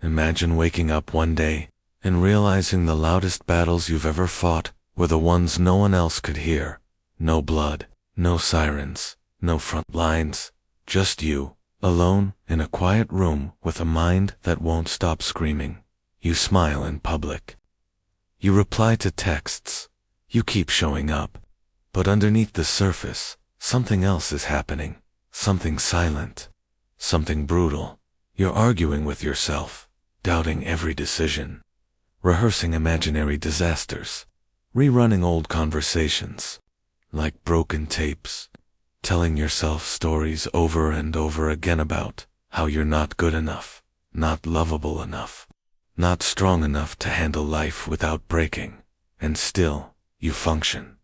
Imagine waking up one day and realizing the loudest battles you've ever fought were the ones no one else could hear. No blood, no sirens, no front lines, just you, alone in a quiet room with a mind that won't stop screaming. You smile in public. You reply to texts. You keep showing up. But underneath the surface, something else is happening. Something silent. Something brutal. You're arguing with yourself, doubting every decision, rehearsing imaginary disasters, rerunning old conversations, like broken tapes, telling yourself stories over and over again about how you're not good enough, not lovable enough, not strong enough to handle life without breaking, and still, you function.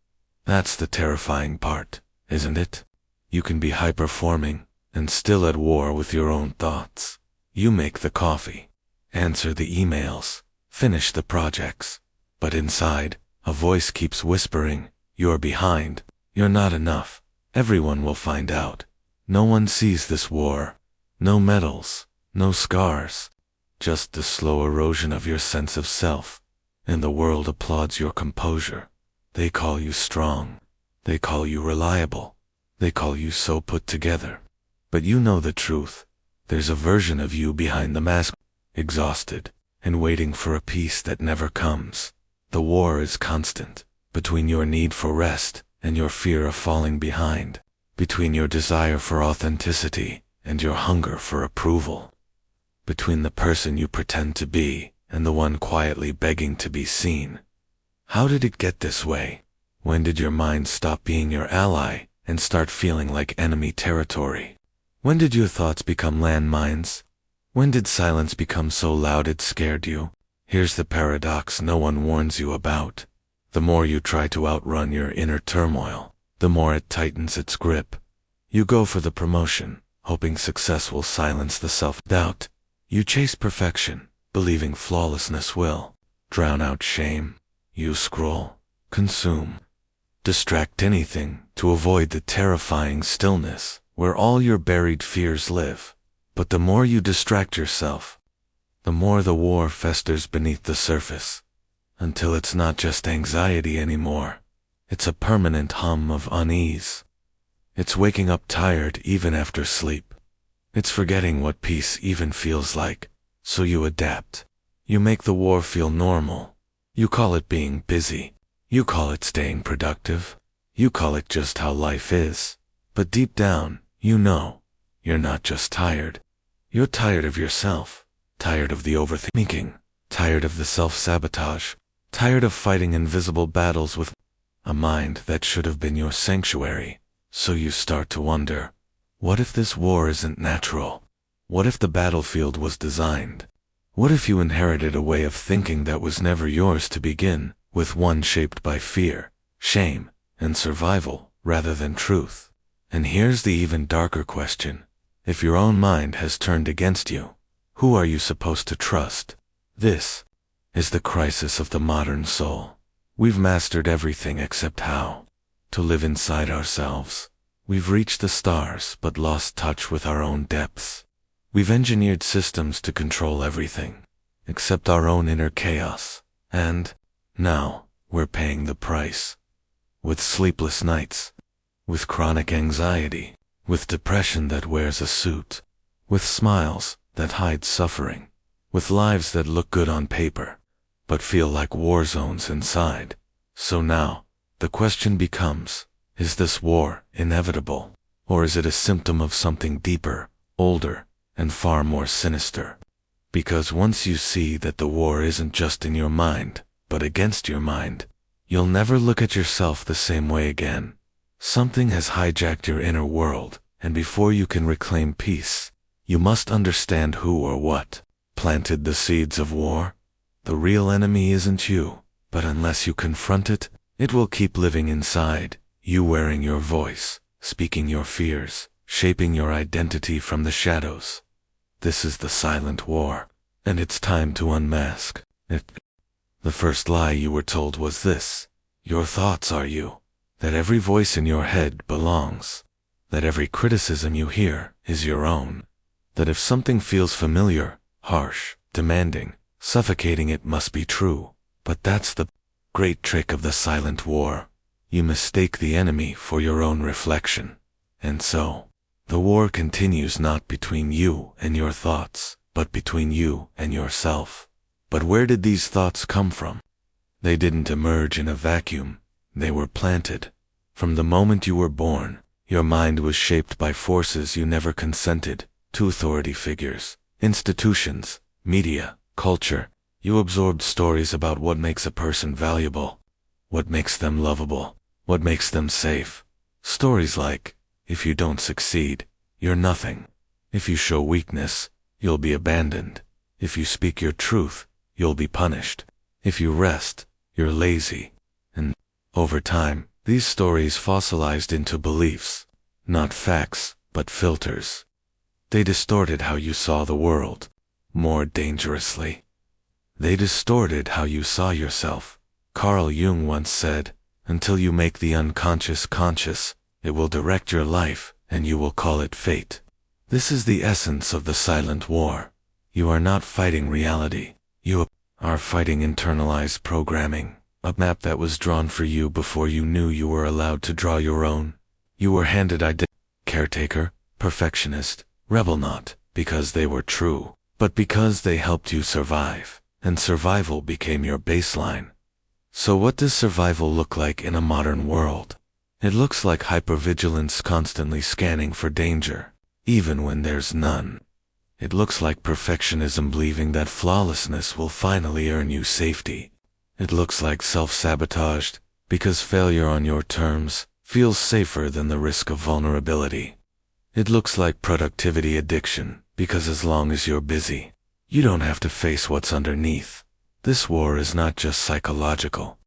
That's the terrifying part, isn't it? You can be high-performing and still at war with your own thoughts. You make the coffee, answer the emails, finish the projects, but inside, a voice keeps whispering, you're behind, you're not enough, everyone will find out. No one sees this war. No medals, no scars, just the slow erosion of your sense of self, and the world applauds your composure. They call you strong. They call you reliable. They call you so put together. But you know the truth. There's a version of you behind the mask, exhausted, and waiting for a peace that never comes. The war is constant, between your need for rest and your fear of falling behind, between your desire for authenticity and your hunger for approval, between the person you pretend to be and the one quietly begging to be seen. How did it get this way? When did your mind stop being your ally and start feeling like enemy territory? When did your thoughts become landmines? When did silence become so loud it scared you? Here's the paradox no one warns you about. The more you try to outrun your inner turmoil, the more it tightens its grip. You go for the promotion, hoping success will silence the self-doubt. You chase perfection, believing flawlessness will drown out shame. You scroll, consume, distract anything to avoid the terrifying stillness where all your buried fears live. But the more you distract yourself, the more the war festers beneath the surface, until it's not just anxiety anymore. It's a permanent hum of unease. It's waking up tired even after sleep. It's forgetting what peace even feels like, so you adapt. You make the war feel normal. You call it being busy. You call it staying productive. You call it just how life is. But deep down, you know, you're not just tired. You're tired of yourself, tired of the overthinking, tired of the self-sabotage, tired of fighting invisible battles with a mind that should have been your sanctuary. So you start to wonder, what if this war isn't natural? What if the battlefield was designed? What if you inherited a way of thinking that was never yours to begin, with one shaped by fear, shame, and survival, rather than truth? And here's the even darker question. If your own mind has turned against you, who are you supposed to trust? This is the crisis of the modern soul. We've mastered everything except how to live inside ourselves. We've reached the stars but lost touch with our own depths. We've engineered systems to control everything, except our own inner chaos. And now, we're paying the price. With sleepless nights, with chronic anxiety, with depression that wears a suit, with smiles that hide suffering, with lives that look good on paper, but feel like war zones inside. So now, the question becomes, is this war inevitable, or is it a symptom of something deeper, older, and far more sinister? Because once you see that the war isn't just in your mind, but against your mind, you'll never look at yourself the same way again. Something has hijacked your inner world, and before you can reclaim peace, you must understand who or what planted the seeds of war. The real enemy isn't you, but unless you confront it, it will keep living inside, you wearing your voice, speaking your fears, shaping your identity from the shadows. This is the silent war, and it's time to unmask it. The first lie you were told was this: your thoughts are you, that every voice in your head belongs, that every criticism you hear is your own, that if something feels familiar, harsh, demanding, suffocating it must be true. But that's the great trick of the silent war. You mistake the enemy for your own reflection. And so, the war continues not between you and your thoughts, but between you and yourself. But where did these thoughts come from? They didn't emerge in a vacuum. They were planted. From the moment you were born, your mind was shaped by forces you never consented to: authority figures, institutions, media, culture. You absorbed stories about what makes a person valuable, what makes them lovable, what makes them safe. Stories like, if you don't succeed, you're nothing. If you show weakness, you'll be abandoned. If you speak your truth, you'll be punished. If you rest, you're lazy. And over time, these stories fossilized into beliefs, not facts, but filters. They distorted how you saw the world. More dangerously, they distorted how you saw yourself. Carl Jung once said, "Until you make the unconscious conscious, it will direct your life, and you will call it fate." This is the essence of the silent war. You are not fighting reality. You are fighting internalized programming, a map that was drawn for you before you knew you were allowed to draw your own. You were handed identity: caretaker, perfectionist, rebel, not because they were true, but because they helped you survive, and survival became your baseline. So what does survival look like in a modern world? It looks like hypervigilance, constantly scanning for danger, even when there's none. It looks like perfectionism, believing that flawlessness will finally earn you safety. It looks like self-sabotage, because failure on your terms feels safer than the risk of vulnerability. It looks like productivity addiction, because as long as you're busy, you don't have to face what's underneath. This war is not just psychological.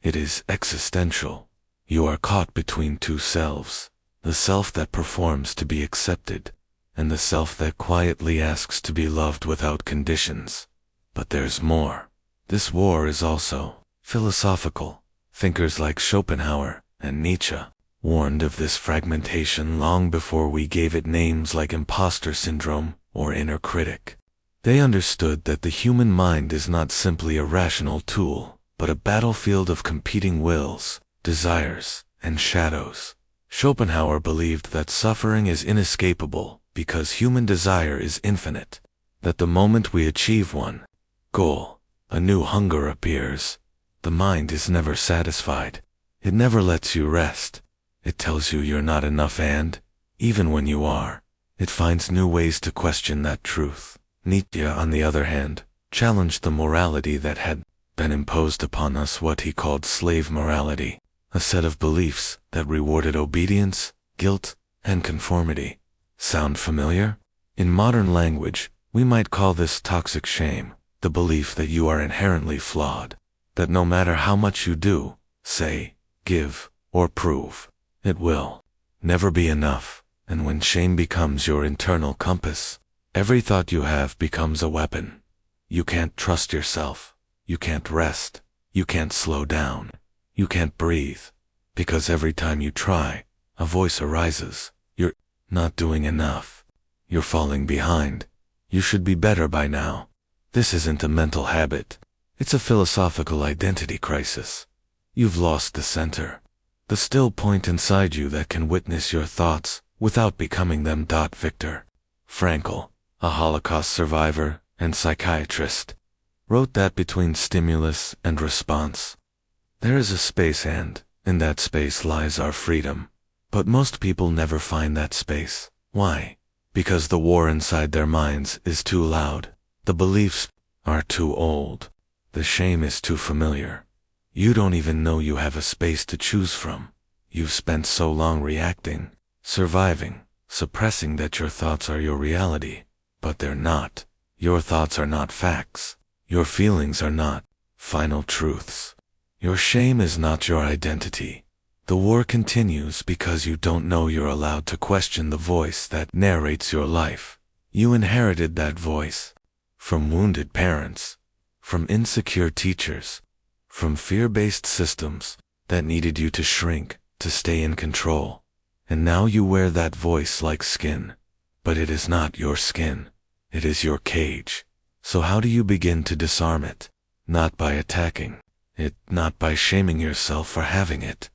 It is existential. You are caught between two selves: the self that performs to be accepted, and the self that quietly asks to be loved without conditions. But there's more. This war is also philosophical. Thinkers like Schopenhauer and Nietzsche warned of this fragmentation long before we gave it names like imposter syndrome or inner critic. They understood that the human mind is not simply a rational tool, but a battlefield of competing wills, desires, and shadows. Schopenhauer believed that suffering is inescapable because human desire is infinite, that the moment we achieve one goal, a new hunger appears. The mind is never satisfied. It never lets you rest. It tells you you're not enough, and, even when you are, it finds new ways to question that truth. Nietzsche, on the other hand, challenged the morality that had been imposed upon us, what he called slave morality, a set of beliefs that rewarded obedience, guilt, and conformity. Sound familiar? In modern language, we might call this toxic shame, the belief that you are inherently flawed, that no matter how much you do, say, give, or prove, it will never be enough. And when shame becomes your internal compass, every thought you have becomes a weapon. You can't trust yourself. You can't rest. You can't slow down. You can't breathe. Because every time you try, a voice arises. You're not doing enough. You're falling behind. You should be better by now. This isn't a mental habit. It's a philosophical identity crisis. You've lost the center, the still point inside you that can witness your thoughts without becoming them. Viktor Frankl, a Holocaust survivor and psychiatrist, wrote that between stimulus and response, there is a space, and in that space lies our freedom. But most people never find that space. Why? Because the war inside their minds is too loud. The beliefs are too old. The shame is too familiar. You don't even know you have a space to choose from. You've spent so long reacting, surviving, suppressing that your thoughts are your reality. But they're not. Your thoughts are not facts. Your feelings are not final truths. Your shame is not your identity. The war continues because you don't know you're allowed to question the voice that narrates your life. You inherited that voice from wounded parents, from insecure teachers, from fear-based systems that needed you to shrink, to stay in control. And now you wear that voice like skin. But it is not your skin. It is your cage. So how do you begin to disarm it? Not by attacking it, not by shaming yourself for having it,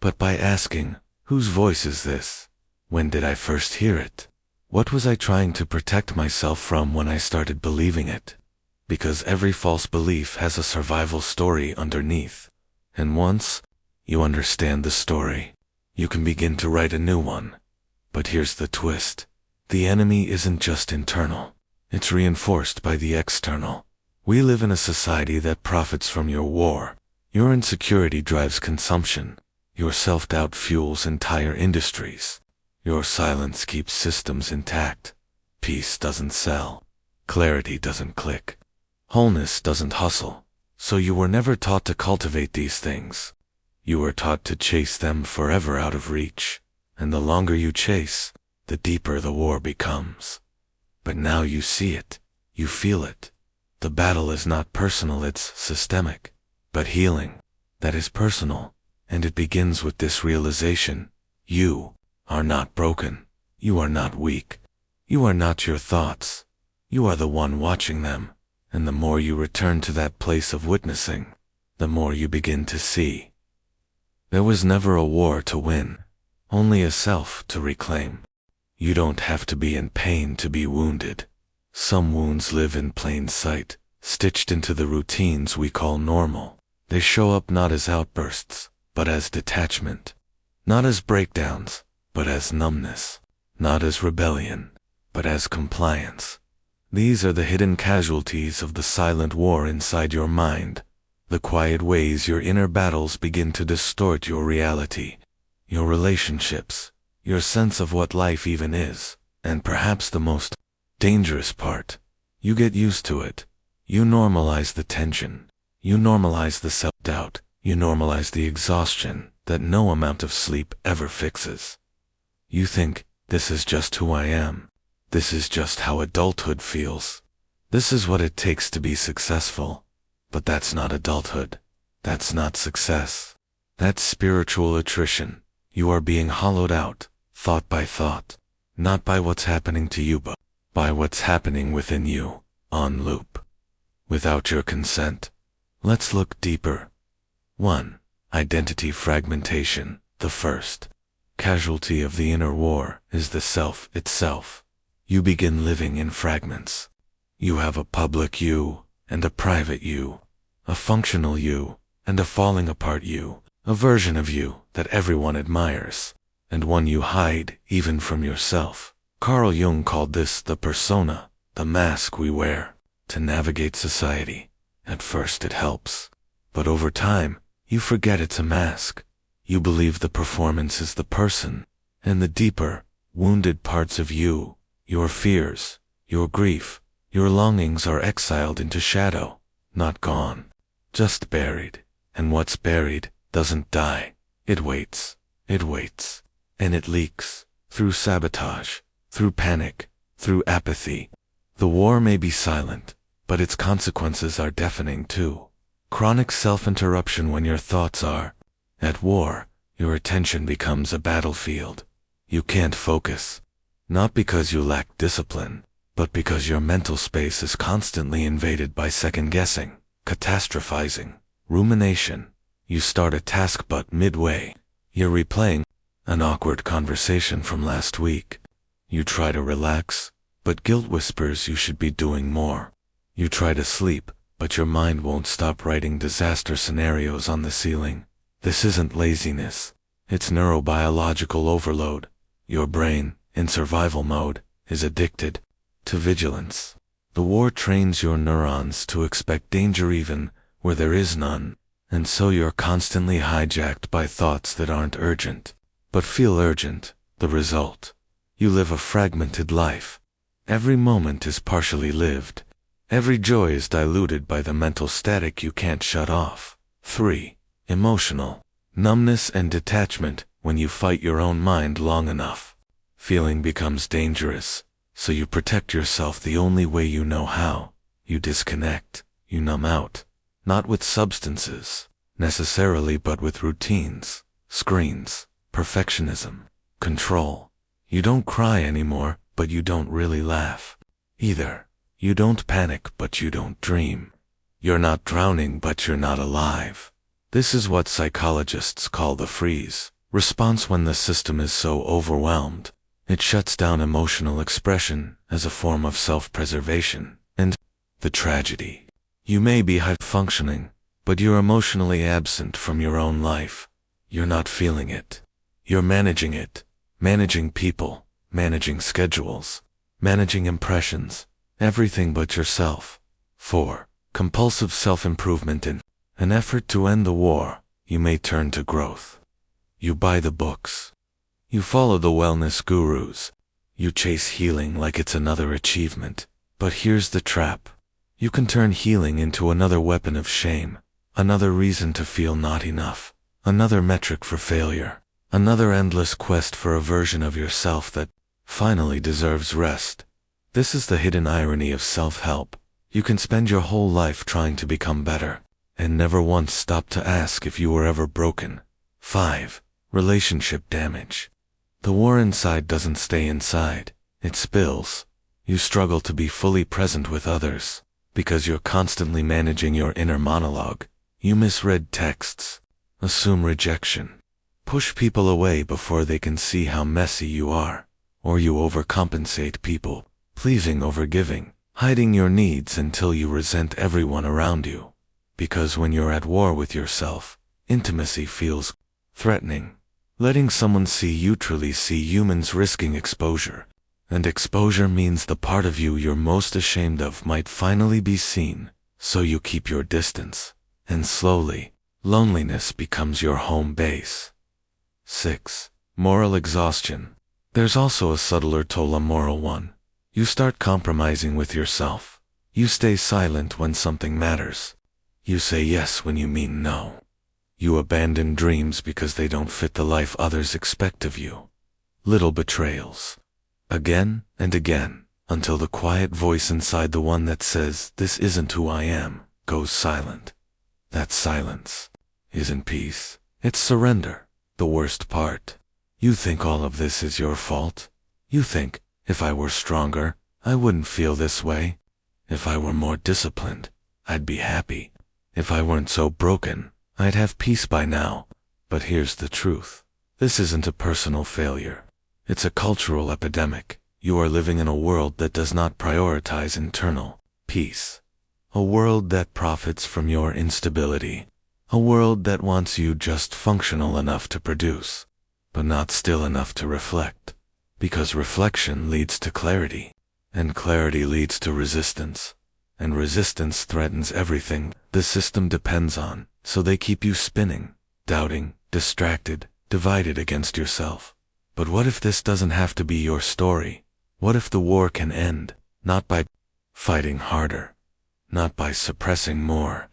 but by asking, whose voice is this? When did I first hear it? What was I trying to protect myself from when I started believing it? Because every false belief has a survival story underneath. And once you understand the story, you can begin to write a new one. But here's the twist. The enemy isn't just internal. It's reinforced by the external. We live in a society that profits from your war. Your insecurity drives consumption. Your self-doubt fuels entire industries. Your silence keeps systems intact. Peace doesn't sell. Clarity doesn't click. Wholeness doesn't hustle. So you were never taught to cultivate these things. You were taught to chase them forever out of reach. And the longer you chase, the deeper the war becomes. But now you see it. You feel it. The battle is not personal, it's systemic. But healing, that is personal. And it begins with this realization. You are not broken. You are not weak. You are not your thoughts. You are the one watching them. And the more you return to that place of witnessing, the more you begin to see. There was never a war to win, only a self to reclaim. You don't have to be in pain to be wounded. Some wounds live in plain sight, stitched into the routines we call normal. They show up not as outbursts, but as detachment. Not as breakdowns, but as numbness. Not as rebellion, but as compliance. These are the hidden casualties of the silent war inside your mind, the quiet ways your inner battles begin to distort your reality, your relationships, your sense of what life even is, and perhaps the most dangerous part, you get used to it. You normalize the tension. You normalize the self-doubt. You normalize the exhaustion that no amount of sleep ever fixes. You think, this is just who I am. This is just how adulthood feels. This is what it takes to be successful. But that's not adulthood. That's not success. That's spiritual attrition. You are being hollowed out, thought by thought, not by what's happening to you, but by what's happening within you, on loop. Without your consent. Let's look deeper. 1. Identity fragmentation. The first casualty of the inner war is the self itself. You begin living in fragments. You have a public you and a private you, a functional you and a falling apart you, a version of you that everyone admires, and one you hide even from yourself. Carl Jung called this the persona, the mask we wear to navigate society. At first it helps, but over time, you forget it's a mask. You believe the performance is the person, and the deeper, wounded parts of you, your fears, your grief, your longings are exiled into shadow, not gone, just buried. And what's buried doesn't die. It waits, and it leaks, through sabotage, through panic, through apathy. The war may be silent, but its consequences are deafening too. Chronic self-interruption. When your thoughts are at war, your attention becomes a battlefield. You can't focus, not because you lack discipline, but because your mental space is constantly invaded by second-guessing, catastrophizing, rumination. You start a task but midway, you're replaying an awkward conversation from last week. You try to relax, but guilt whispers you should be doing more. You try to sleep, but your mind won't stop writing disaster scenarios on the ceiling. This isn't laziness. It's neurobiological overload. Your brain, in survival mode, is addicted to vigilance. The war trains your neurons to expect danger even where there is none, and so you're constantly hijacked by thoughts that aren't urgent, but feel urgent. The result? You live a fragmented life. Every moment is partially lived. Every joy is diluted by the mental static you can't shut off. 3. Emotional numbness and detachment. When you fight your own mind long enough, feeling becomes dangerous, so you protect yourself the only way you know how. You disconnect, you numb out, not with substances, necessarily, but with routines, screens, perfectionism, control. You don't cry anymore, but you don't really laugh either. You don't panic, but you don't dream. You're not drowning, but you're not alive. This is what psychologists call the freeze response when the system is so overwhelmed. It shuts down emotional expression as a form of self-preservation. And the tragedy. You may be high-functioning, but you're emotionally absent from your own life. You're not feeling it. You're managing it. Managing people, managing schedules, managing impressions, everything but yourself. 4. Compulsive self-improvement. In an effort to end the war, you may turn to growth. You buy the books. You follow the wellness gurus. You chase healing like it's another achievement. But here's the trap. You can turn healing into another weapon of shame, another reason to feel not enough, another metric for failure, another endless quest for a version of yourself that finally deserves rest. This is the hidden irony of self-help. You can spend your whole life trying to become better, and never once stop to ask if you were ever broken. 5. Relationship damage. The war inside doesn't stay inside, it spills. You struggle to be fully present with others, because you're constantly managing your inner monologue. You misread texts, assume rejection, push people away before they can see how messy you are, or you overcompensate people, pleasing over giving, hiding your needs until you resent everyone around you. Because when you're at war with yourself, intimacy feels threatening. Letting someone see you truly see humans risking exposure. And exposure means the part of you you're most ashamed of might finally be seen, so you keep your distance. And slowly, loneliness becomes your home base. 6. Moral exhaustion. There's also a subtler toll, a moral one. You start compromising with yourself. You stay silent when something matters. You say yes when you mean no. You abandon dreams because they don't fit the life others expect of you. Little betrayals. Again and again, until the quiet voice inside, the one that says, "This isn't who I am," goes silent. That silence isn't peace, it's surrender. The worst part. You think all of this is your fault. You think, if I were stronger, I wouldn't feel this way. If I were more disciplined, I'd be happy. If I weren't so broken, I'd have peace by now. But here's the truth. This isn't a personal failure. It's a cultural epidemic. You are living in a world that does not prioritize internal peace. A world that profits from your instability. A world that wants you just functional enough to produce, but not still enough to reflect. Because reflection leads to clarity, and clarity leads to resistance. And resistance threatens everything the system depends on, so they keep you spinning, doubting, distracted, divided against yourself. But what if this doesn't have to be your story? What if the war can end, not by fighting harder, not by suppressing more,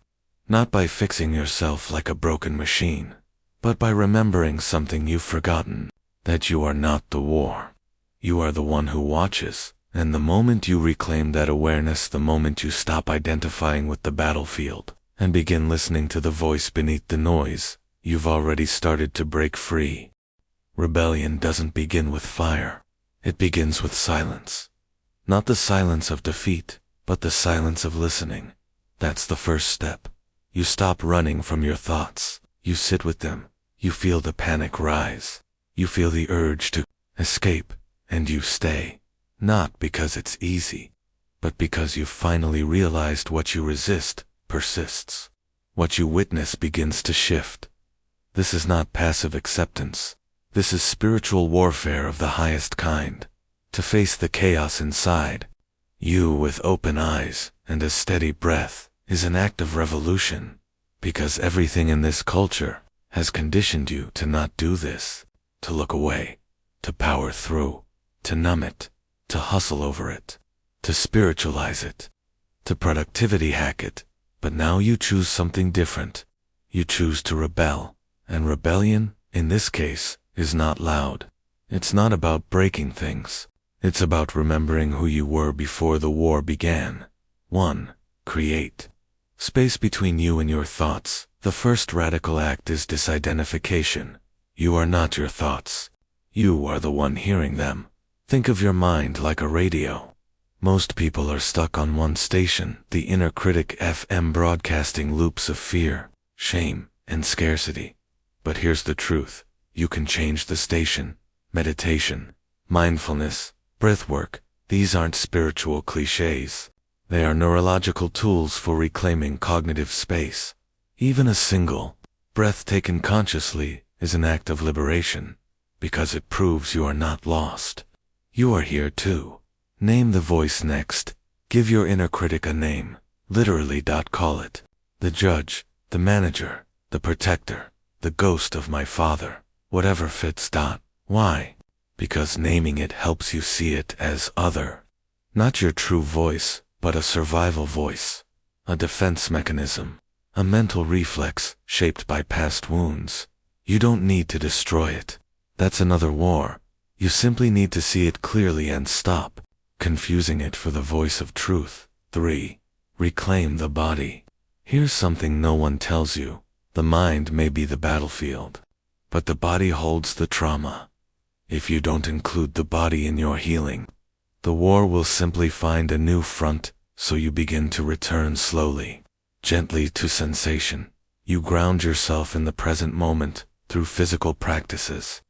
not by fixing yourself like a broken machine, but by remembering something you've forgotten, that you are not the war. You are the one who watches, and the moment you reclaim that awareness, the moment you stop identifying with the battlefield, and begin listening to the voice beneath the noise, you've already started to break free. Rebellion doesn't begin with fire. It begins with silence. Not the silence of defeat, but the silence of listening. That's the first step. You stop running from your thoughts. You sit with them. You feel the panic rise. You feel the urge to escape, and you stay. Not because it's easy, but because you've finally realized what you resist persists. What you witness begins to shift. This is not passive acceptance. This is spiritual warfare of the highest kind. To face the chaos inside, you with open eyes and a steady breath, is an act of revolution. Because everything in this culture has conditioned you to not do this, to look away, to power through, to numb it, to hustle over it, to spiritualize it, to productivity hack it. But now you choose something different. You choose to rebel. And rebellion, in this case, is not loud. It's not about breaking things. It's about remembering who you were before the war began. 1. Create space between you and your thoughts. The first radical act is disidentification. You are not your thoughts. You are the one hearing them. Think of your mind like a radio. Most people are stuck on one station, the inner critic FM, broadcasting loops of fear, shame, and scarcity. But here's the truth. You can change the station. Meditation, mindfulness, breathwork, these aren't spiritual cliches. They are neurological tools for reclaiming cognitive space. Even a single breath taken consciously is an act of liberation, because it proves you are not lost. You are here too. Name the voice next. Give your inner critic a name. Literally. Call it the judge, the manager, the protector, the ghost of my father, whatever fits. Why? Because naming it helps you see it as other. Not your true voice, but a survival voice. A defense mechanism. A mental reflex shaped by past wounds. You don't need to destroy it. That's another war. You simply need to see it clearly and stop confusing it for the voice of truth. 3. Reclaim the body. Here's something no one tells you. The mind may be the battlefield, but the body holds the trauma. If you don't include the body in your healing, the war will simply find a new front, so you begin to return slowly, gently to sensation. You ground yourself in the present moment through physical practices.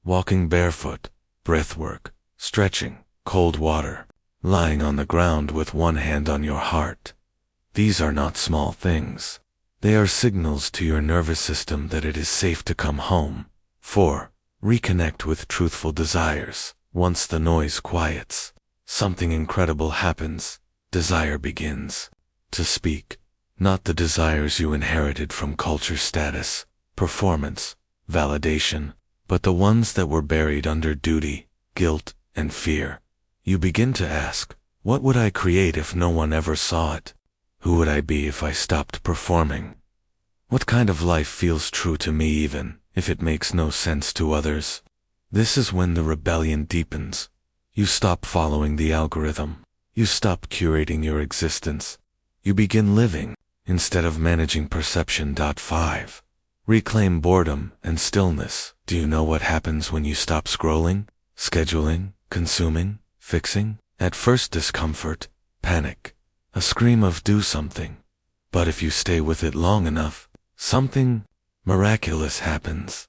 Walking barefoot, breathwork, stretching, cold water, lying on the ground with one hand on your heart. These are not small things. They are signals to your nervous system that it is safe to come home. 4. Reconnect with truthful desires. Once the noise quiets, something incredible happens. Desire begins to speak. Not the desires you inherited from culture, status, performance, validation, but the ones that were buried under duty, guilt, and fear. You begin to ask, what would I create if no one ever saw it? Who would I be if I stopped performing? What kind of life feels true to me even if it makes no sense to others? This is when the rebellion deepens. You stop following the algorithm. You stop curating your existence. You begin living instead of managing perception. 5. Reclaim boredom and stillness. Do you know what happens when you stop scrolling, scheduling, consuming, fixing? At first discomfort, panic, a scream of do something. But if you stay with it long enough, something miraculous happens.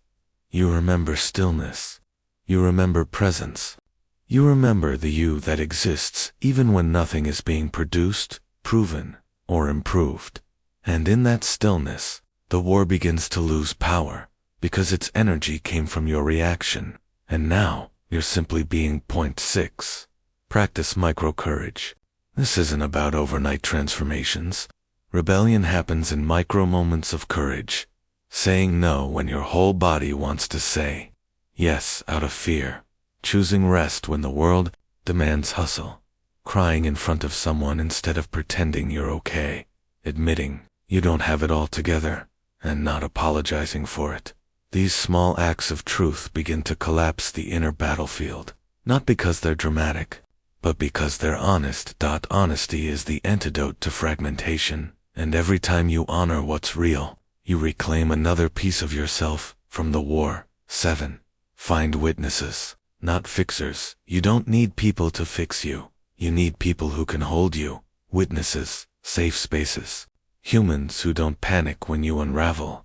You remember stillness. You remember presence. You remember the you that exists even when nothing is being produced, proven, or improved. And in that stillness, the war begins to lose power, because its energy came from your reaction, and now you're simply being. 6. Practice micro-courage. This isn't about overnight transformations. Rebellion happens in micro moments of courage. Saying no when your whole body wants to say yes out of fear. Choosing rest when the world demands hustle. Crying in front of someone instead of pretending you're okay. Admitting you don't have it all together, and not apologizing for it. These small acts of truth begin to collapse the inner battlefield, not because they're dramatic, but because they're honest. Honesty is the antidote to fragmentation, and every time you honor what's real, you reclaim another piece of yourself from the war. 7. Find witnesses, not fixers. You don't need people to fix you. You need people who can hold you. Witnesses, safe spaces. Humans who don't panic when you unravel.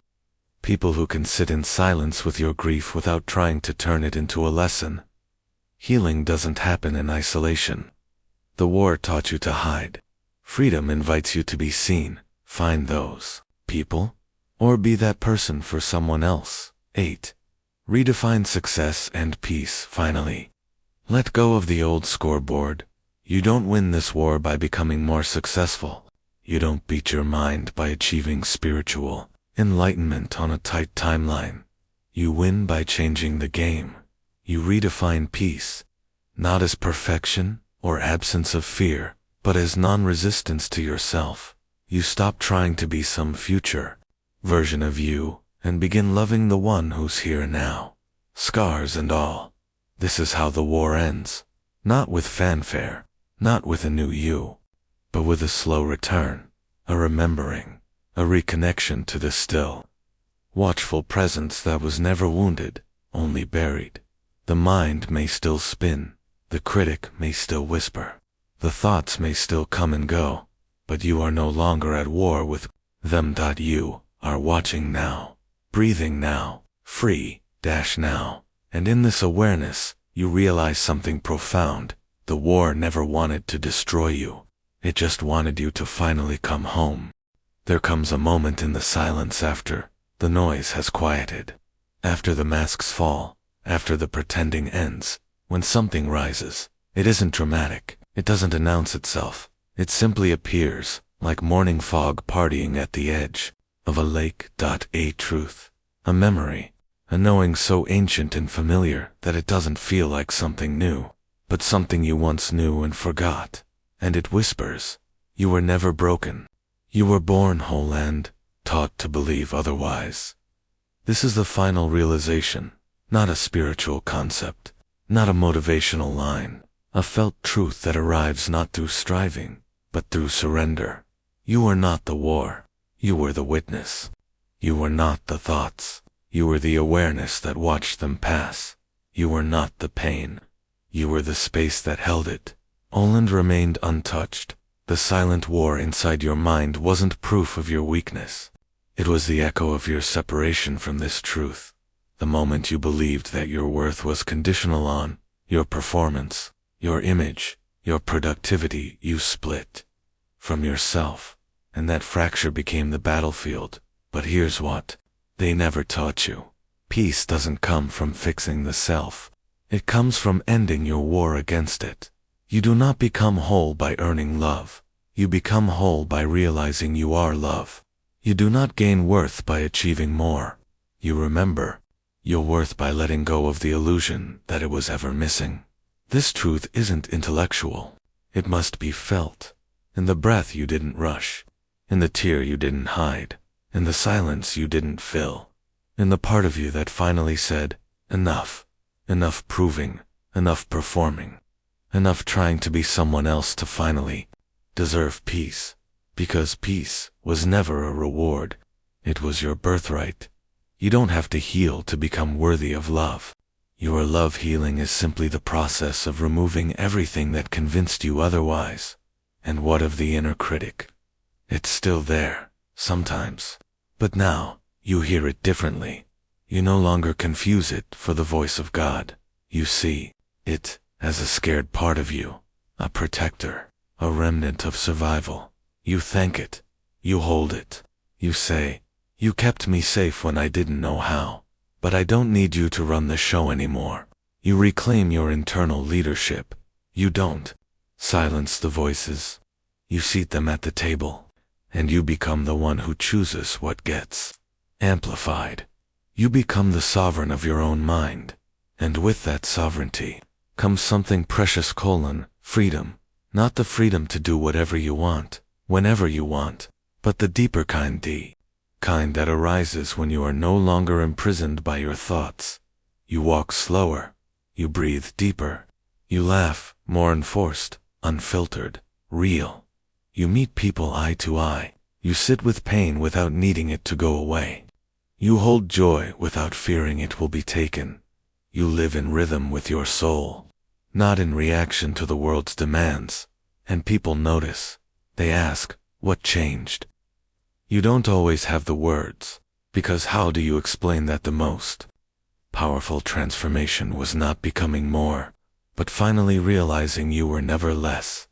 People who can sit in silence with your grief without trying to turn it into a lesson. Healing doesn't happen in isolation. The war taught you to hide. Freedom invites you to be seen. Find those people, or be that person for someone else. 8. Redefine success and peace. Finally, let go of the old scoreboard. You don't win this war by becoming more successful. You don't beat your mind by achieving spiritual enlightenment on a tight timeline. You win by changing the game. You redefine peace, not as perfection or absence of fear, but as non-resistance to yourself. You stop trying to be some future version of you and begin loving the one who's here now, scars and all. This is how the war ends. Not with fanfare, not with a new you, but with a slow return, a remembering, a reconnection to the still, watchful presence that was never wounded, only buried. The mind may still spin, the critic may still whisper, The thoughts may still come and go, but you are no longer at war with them. You are watching now, breathing now, free, now. And in this awareness, you realize something profound. The war never wanted to destroy you. It just wanted you to finally come home. There comes a moment in the silence after the noise has quieted, after the masks fall, after the pretending ends, when something rises. It isn't dramatic. It doesn't announce itself. It simply appears, like morning fog partying at the edge of a lake. A truth, a memory, a knowing so ancient and familiar that it doesn't feel like something new, but something you once knew and forgot. And it whispers, you were never broken. You were born whole and taught to believe otherwise. This is the final realization, not a spiritual concept, not a motivational line, a felt truth that arrives not through striving, but through surrender. You were not the war. You were the witness. You were not the thoughts. You were the awareness that watched them pass. You were not the pain. You were the space that held it. Oland remained untouched. The silent war inside your mind wasn't proof of your weakness. It was the echo of your separation from this truth. The moment you believed that your worth was conditional on your performance, your image, your productivity, you split from yourself, and that fracture became the battlefield. But here's what they never taught you. Peace doesn't come from fixing the self. It comes from ending your war against it. You do not become whole by earning love. You become whole by realizing you are love. You do not gain worth by achieving more. You remember your worth by letting go of the illusion that it was ever missing. This truth isn't intellectual. It must be felt. In the breath you didn't rush. In the tear you didn't hide. In the silence you didn't fill. In the part of you that finally said, enough. Enough proving. Enough performing. Enough trying to be someone else to finally deserve peace. Because peace was never a reward. It was your birthright. You don't have to heal to become worthy of love. Your love healing is simply the process of removing everything that convinced you otherwise. And what of the inner critic? It's still there, sometimes. But now, you hear it differently. You no longer confuse it for the voice of God. You see it as a scared part of you, a protector, a remnant of survival. You thank it. You hold it. You say, you kept me safe when I didn't know how. But I don't need you to run the show anymore. You reclaim your internal leadership. You don't silence the voices. You seat them at the table. And you become the one who chooses what gets amplified. You become the sovereign of your own mind. And with that sovereignty comes something precious: freedom. Not the freedom to do whatever you want, whenever you want, but the deeper kind, the kind that arises when you are no longer imprisoned by your thoughts. You walk slower. You breathe deeper. You laugh more enforced, unfiltered, real. You meet people eye to eye. You sit with pain without needing it to go away. You hold joy without fearing it will be taken. You live in rhythm with your soul, not in reaction to the world's demands. And people notice. They ask, what changed? You don't always have the words, because how do you explain that the most powerful transformation was not becoming more, but finally realizing you were never less?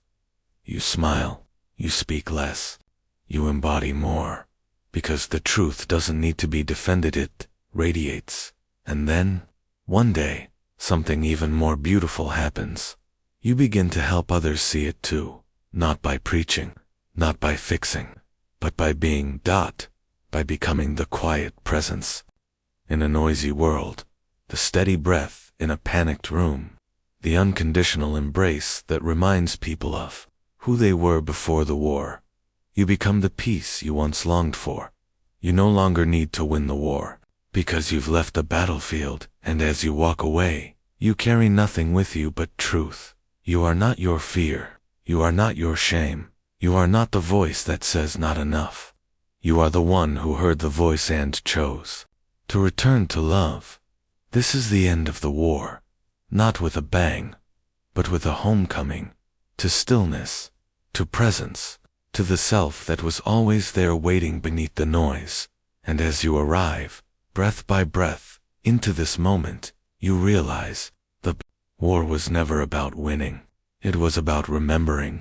You smile. You speak less. You embody more. Because the truth doesn't need to be defended, it radiates. And then, one day, something even more beautiful happens. You begin to help others see it too, not by preaching, not by fixing, but by being, by becoming the quiet presence in a noisy world, the steady breath in a panicked room, the unconditional embrace that reminds people of who they were before the war. You become the peace you once longed for. You no longer need to win the war, because you've left the battlefield, and as you walk away, you carry nothing with you but truth. You are not your fear. You are not your shame. You are not the voice that says not enough. You are the one who heard the voice and chose to return to love. This is the end of the war, not with a bang, but with a homecoming to stillness, to presence, to the self that was always there waiting beneath the noise. And as you arrive, breath by breath, into this moment, you realize the war was never about winning. It was about remembering.